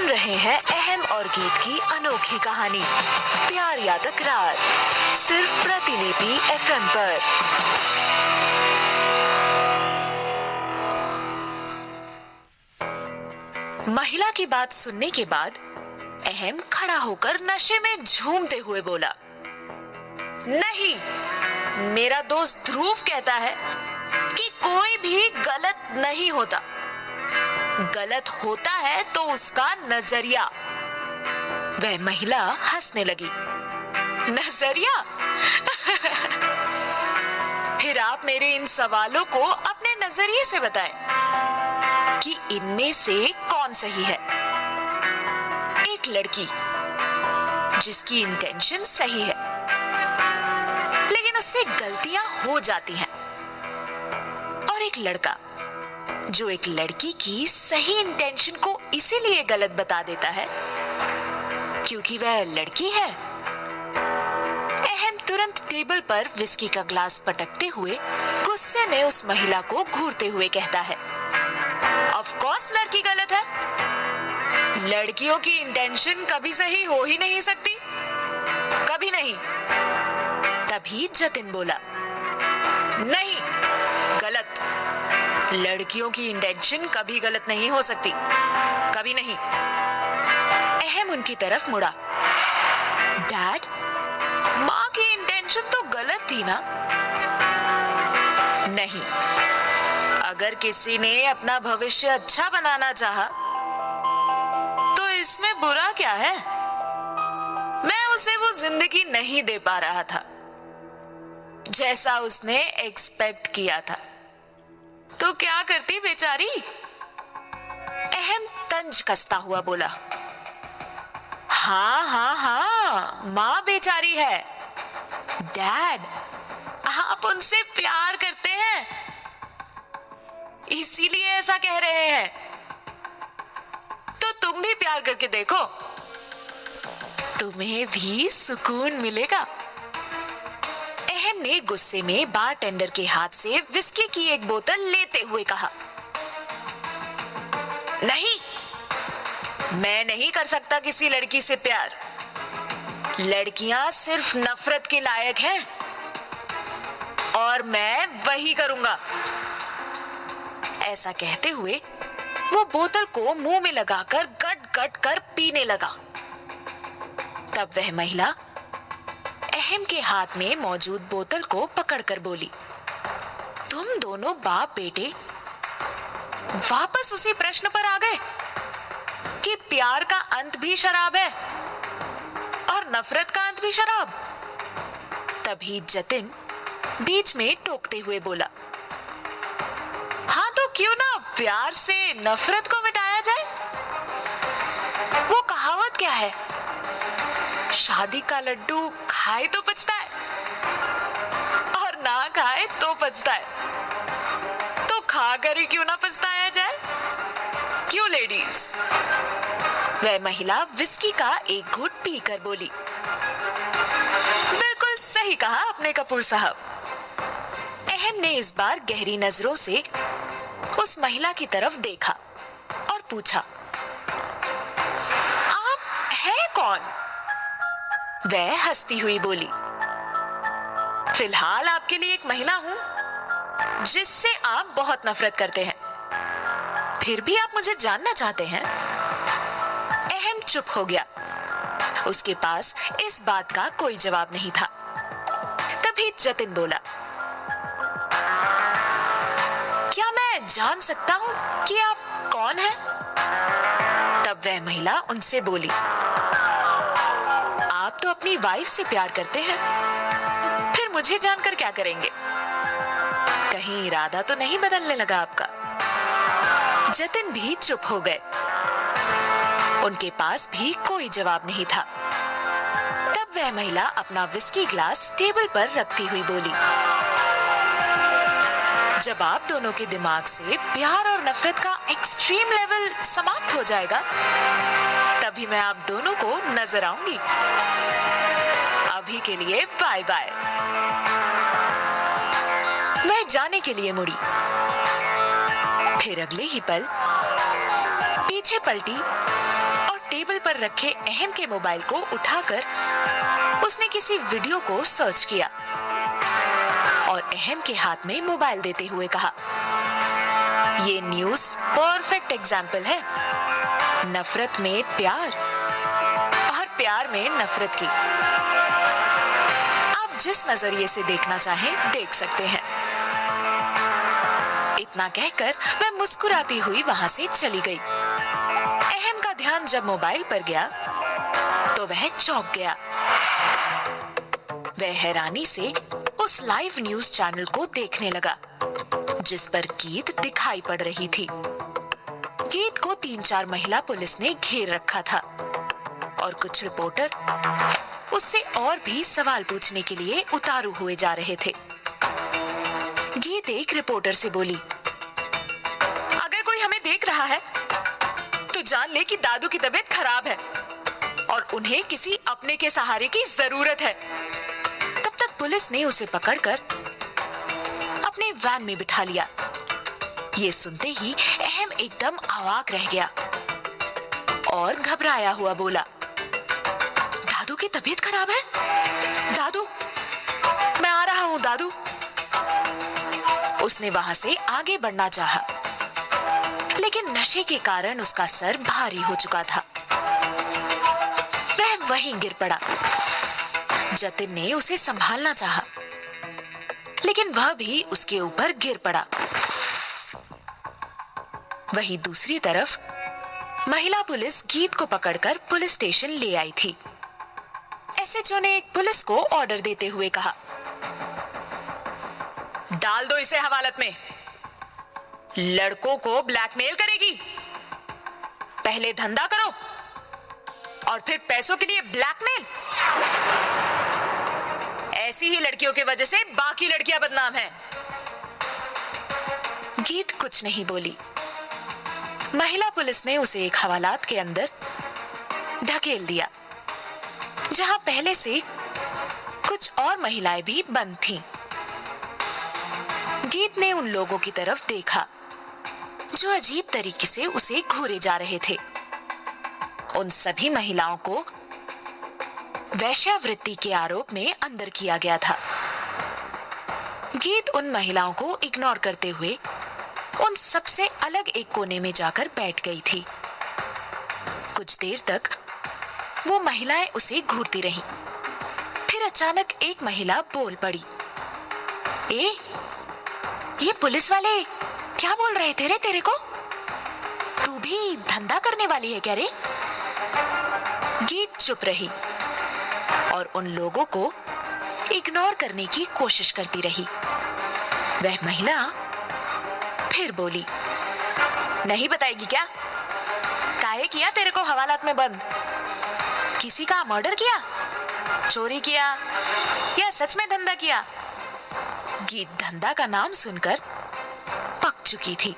रहे हैं अहम और गीत की अनोखी कहानी प्यार या तकरार, सिर्फ प्रतिलिपि एफएम पर। महिला की बात सुनने के बाद अहम खड़ा होकर नशे में झूमते हुए बोला, नहीं, मेरा दोस्त ध्रुव कहता है कि कोई भी गलत नहीं होता, गलत होता है तो उसका नजरिया। वह महिला हंसने लगी। नजरिया? फिर आप मेरे इन सवालों को अपने नजरिए से बताएं कि इनमें से कौन सही है। एक लड़की जिसकी इंटेंशन सही है लेकिन उससे गलतियां हो जाती हैं, और एक लड़का जो एक लड़की की सही इंटेंशन को इसीलिए गलत बता देता है क्योंकि वह लड़की है। अहम तुरंत टेबल पर विस्की का ग्लास पटकते हुए गुस्से में उस महिला को घूरते हुए कहता है, ऑफ कोर्स लड़की गलत है। लड़कियों की इंटेंशन कभी सही हो ही नहीं सकती, कभी नहीं। तभी जतिन बोला, नहीं, गलत। लड़कियों की इंटेंशन कभी गलत नहीं हो सकती, कभी नहीं। अहम उनकी तरफ मुड़ा। डैड, माँ की इंटेंशन तो गलत थी ना? नहीं, अगर किसी ने अपना भविष्य अच्छा बनाना चाहा तो इसमें बुरा क्या है? मैं उसे वो जिंदगी नहीं दे पा रहा था जैसा उसने एक्सपेक्ट किया था, तो क्या करती बेचारी? अहम तंज कसता हुआ बोला, हाँ, माँ बेचारी है। डैड, आप उनसे प्यार करते हैं इसीलिए ऐसा कह रहे हैं, तो तुम भी प्यार करके देखो, तुम्हें भी सुकून मिलेगा। अहम ने गुस्से में बारटेंडर के हाथ से विस्की की एक बोतल लेते हुए कहा, नहीं, मैं नहीं कर सकता किसी लड़की से प्यार। लड़कियां सिर्फ नफरत के लायक हैं और मैं वही करूंगा। ऐसा कहते हुए वो बोतल को मुंह में लगाकर गट गट कर पीने लगा। तब वह महिला अहम के हाथ में मौजूद बोतल को पकड़कर बोली, तुम दोनों बाप बेटे वापस उसी प्रश्न पर आ गए कि प्यार का अंत भी शराब है और नफरत का अंत भी शराब। तभी जतिन बीच में टोकते हुए बोला, हाँ तो क्यों ना प्यार से नफरत को मिटाया जाए? वो कहावत क्या है, शादी का लड्डू खाए तो पचता है और ना खाए तो पचता है, तो खाकर ही क्यों ना पछताया जाए? क्यों लेडीज? वह महिला विस्की का एक घूंट पीकर बोली, बिल्कुल सही कहा आपने कपूर साहब। अहम ने इस बार गहरी नजरों से उस महिला की तरफ देखा और पूछा, आप हैं कौन? वह हंसती हुई बोली, फिलहाल आपके लिए एक महिला हूं जिससे आप बहुत नफरत करते हैं, फिर भी आप मुझे जानना चाहते हैं। अहम चुप हो गया, उसके पास इस बात का कोई जवाब नहीं था। तभी जतिन बोला, क्या मैं जान सकता हूं कि आप कौन हैं? तब वह महिला उनसे बोली, आप तो अपनी वाइफ से प्यार करते हैं, फिर मुझे जानकर क्या करेंगे? कहीं इरादा तो नहीं बदलने लगा आपका? जतिन भी चुप हो गए, उनके पास भी कोई जवाब नहीं था। तब वह महिला अपना विस्की ग्लास टेबल पर रखती हुई बोली, जब आप दोनों के दिमाग से प्यार और नफरत का एक्सट्रीम लेवल समाप्त हो जाएगा तभी मैं आप दोनों को नजर आऊंगी। अभी के लिए बाय बाय। वह जाने के लिए मुड़ी, फिर अगले ही पल पीछे पलटी और टेबल पर रखे अहम के मोबाइल को उठाकर उसने किसी वीडियो को सर्च किया और अहम के हाथ में मोबाइल देते हुए कहा, ये न्यूज़ परफेक्ट एग्जाम्पल है, नफरत में प्यार और प्यार में नफरत की। आप जिस नजरिए से देखना चाहें देख सकते हैं। इतना कहकर वह मुस्कुराती हुई वहां से चली गई। अहम का ध्यान जब मोबाइल पर गया तो वह चौंक गया। वह हैरानी से उस लाइव न्यूज चैनल को देखने लगा जिस पर गीत दिखाई पड़ रही थी। गीत को 3-4 महिला पुलिस ने घेर रखा था और कुछ रिपोर्टर उससे और भी सवाल पूछने के लिए उतारू हुए जा रहे थे। गीत एक रिपोर्टर से बोली, अगर कोई हमें देख रहा है तो जान ले कि दादू की तबीयत खराब है और उन्हें किसी अपने के सहारे की जरूरत है। तब तक पुलिस ने उसे पकड़कर अपने वैन में बिठा लिया। ये सुनते ही अहम एकदम अवाक रह गया और घबराया हुआ बोला, दादू की तबीयत खराब है? दादू, मैं आ रहा हूँ दादू। उसने वहां से आगे बढ़ना चाहा, लेकिन नशे के कारण उसका सर भारी हो चुका था। वह वहीं गिर पड़ा। जतिन ने उसे संभालना चाहा, लेकिन वह भी उसके ऊपर गिर पड़ा। वहीं दूसरी तरफ महिला पुलिस गीत को पकड़कर पुलिस स्टेशन ले आई थी। एसएचओ ने एक पुलिस को ऑर्डर देते हुए कहा, डाल दो इसे हवालत में। लड़कों को ब्लैकमेल करेगी। पहले धंधा करो और फिर पैसों के लिए ब्लैकमेल। ऐसी ही लड़कियों की वजह से बाकी लड़कियां बदनाम हैं। गीत कुछ नहीं बोली। महिला पुलिस ने उसे एक हवालात के अंदर ढकेल दिया, जहां पहले से कुछ और महिलाएं भी बंद थीं। गीत ने उन लोगों की तरफ देखा जो अजीब तरीके से उसे घूरे जा रहे थे। उन सभी महिलाओं को वेश्यावृत्ति के आरोप में अंदर किया गया था। गीत उन महिलाओं को इग्नोर करते हुए उन सबसे अलग एक कोने में जाकर बैठ गई थी। कुछ देर तक वो महिलाएं उसे घूरती रहीं। फिर अचानक एक महिला बोल पड़ी, ये पुलिस वाले क्या बोल रहे थे रे तेरे को? तू भी धंधा करने वाली है क्या रे? गीत चुप रही और उन लोगों को इग्नोर करने की कोशिश करती रही। वह महिला फिर बोली, नहीं बताएगी क्या? काहे किया तेरे को हवालात में बंद? किसी का मर्डर किया, चोरी किया या सच में धंधा किया? गीत धंधा का नाम सुनकर पक चुकी थी।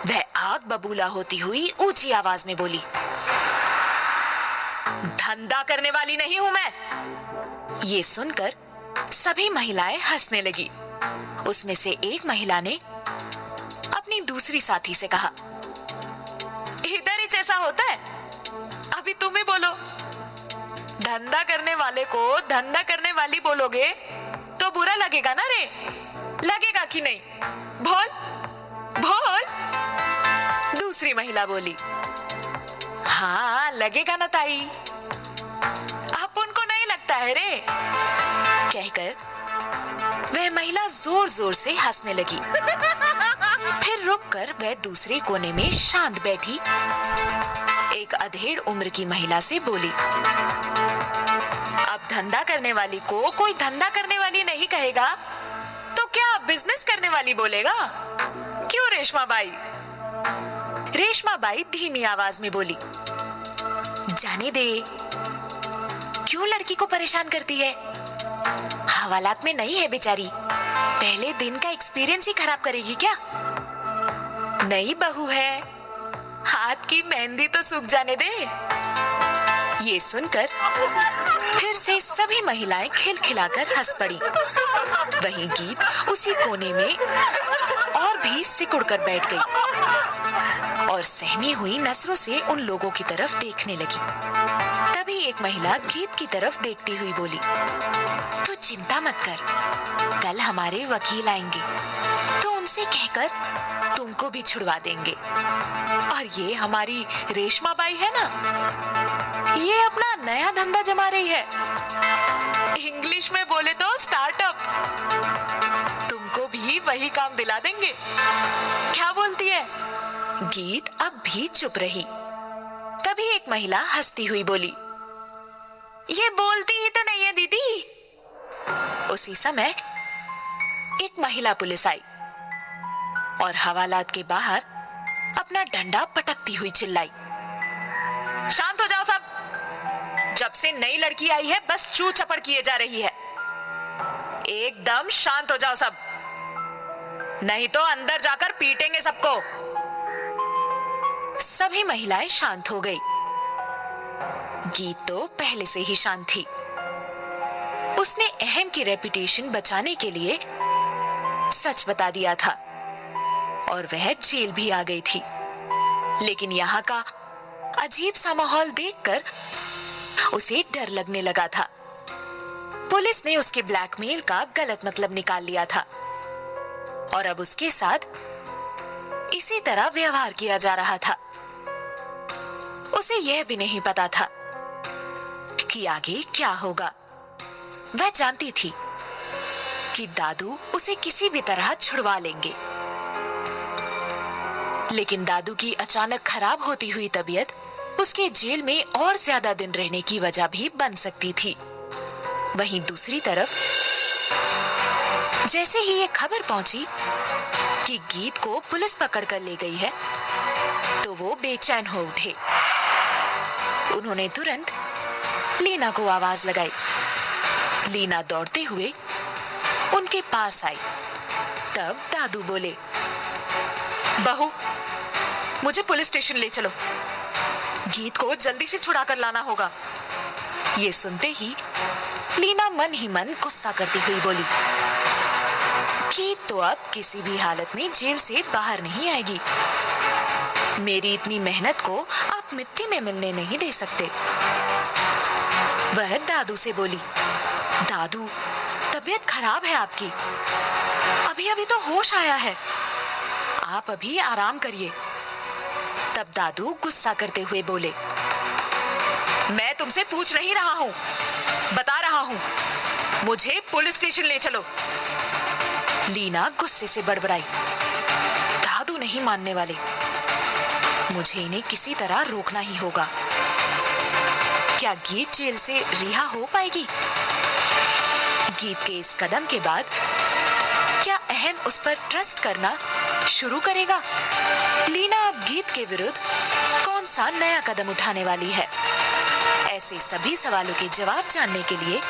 वह आग बबूला होती हुई ऊंची आवाज में बोली, धंधा करने वाली नहीं हूं मैं। ये सुनकर सभी महिलाएं हंसने लगी। उसमें से एक महिला ने अपनी दूसरी साथी से कहा, इधर ही जैसा होता है, अभी तुम ही बोलो। धंधा करने वाले को धंधा करने वाली बोलोगे तो बुरा लगेगा ना रे? लगेगा कि नहीं? बोल बोल। दूसरी महिला बोली, हाँ लगेगा ना ताई, अब उनको नहीं लगता है रे। कहकर वह महिला जोर जोर से हंसने लगी। फिर रुककर वह दूसरे कोने में शांत बैठी एक अधेड़ उम्र की महिला से बोली, अब धंधा करने वाली को कोई धंधा करने वाली नहीं कहेगा तो क्या बिजनेस करने वाली बोलेगा? क्यों रेशमा बाई? रेशमा बाई धीमी आवाज में बोली, जाने दे, क्यों लड़की को परेशान करती है? हवालात में नहीं है बेचारी, पहले दिन का एक्सपीरियंस ही खराब करेगी क्या? नई बहू है, हाथ की मेहंदी तो सूख जाने दे। ये सुनकर फिर से सभी महिलाएं खिलखिलाकर हंस पड़ी। वहीं गीत उसी कोने में और भी सिकुड़कर बैठ गई और और सहमी हुई नजरों से उन लोगों की तरफ देखने लगी। तभी एक महिला गीत की तरफ देखती हुई बोली, तू चिंता मत कर, कल हमारे वकील आएंगे तो उनसे कहकर तुमको भी छुड़वा देंगे। और ये हमारी रेशमा बाई है ना, ये अपना नया धंधा जमा रही है, इंग्लिश में बोले तो स्टार्टअप। तुमको भी वही काम दिला देंगे, क्या बोलती है? गीत अब भी चुप रही। तभी एक महिला हंसती हुई बोली, ये बोलती ही तो नहीं है दीदी। उसी समय एक महिला पुलिस आई और हवालात के बाहर अपना डंडा पटकती हुई चिल्लाई, शांत हो जाओ सब, जब से नई लड़की आई है बस चू चपड़ किए जा रही है, एकदम शांत हो जाओ सब, नहीं तो अंदर जाकर पीटेंगे सबको। सभी महिलाएं शांत हो गई। गीत तो पहले से ही शांत थी। उसने अहम की रेपुटेशन बचाने के लिए सच बता दिया था और वह जेल भी आ गई थी। लेकिन यहाँ का अजीब सा माहौल देखकर उसे डर लगने लगा था। पुलिस ने उसके ब्लैकमेल का गलत मतलब निकाल लिया था और अब उसके साथ इसी तरह व्यवहार किया जा रहा था। उसे यह भी नहीं पता था कि आगे क्या होगा। वह जानती थी कि दादू उसे किसी भी तरह छुड़वा लेंगे, लेकिन दादू की अचानक खराब होती हुई तबीयत उसके जेल में और ज्यादा दिन रहने की वजह भी बन सकती थी। वहीं दूसरी तरफ जैसे ही ये खबर पहुंची कि गीत को पुलिस पकड़ कर ले गई है, तो वो बेचैन हो उठे। उन्होंने तुरंत लीना को आवाज लगाई। लीना दौड़ते हुए उनके पास आई। तब दादू बोले, बहू, मुझे पुलिस स्टेशन ले चलो, गीत को जल्दी से छुड़ा कर लाना होगा। ये सुनते ही लीना मन ही मन गुस्सा करती हुई बोली, गीत तो अब किसी भी हालत में जेल से बाहर नहीं आएगी। मेरी इतनी मेहनत को आप मिट्टी में मिलने नहीं दे सकते। वह दादू से बोली, दादू, तबीयत खराब है आपकी, अभी अभी तो होश आया है, आप अभी आराम करिए। तब दादू गुस्सा करते हुए बोले, मैं तुमसे पूछ नहीं रहा हूँ, बता रहा हूँ, मुझे पुलिस स्टेशन ले चलो। लीना गुस्से से बड़बड़ाई, दादू नहीं मानने वाले, मुझे इन्हें किसी तरह रोकना ही होगा। क्या गीत जेल से रिहा हो पाएगी? गीत के इस कदम के बाद क्या अहम उस पर ट्रस्ट करना शुरू करेगा? लीना अब गीत के विरुद्ध कौन सा नया कदम उठाने वाली है? ऐसे सभी सवालों के जवाब जानने के लिए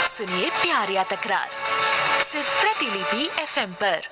सुनिए प्यार या तकरार, सिर्फ प्रतिलिपि FM पर।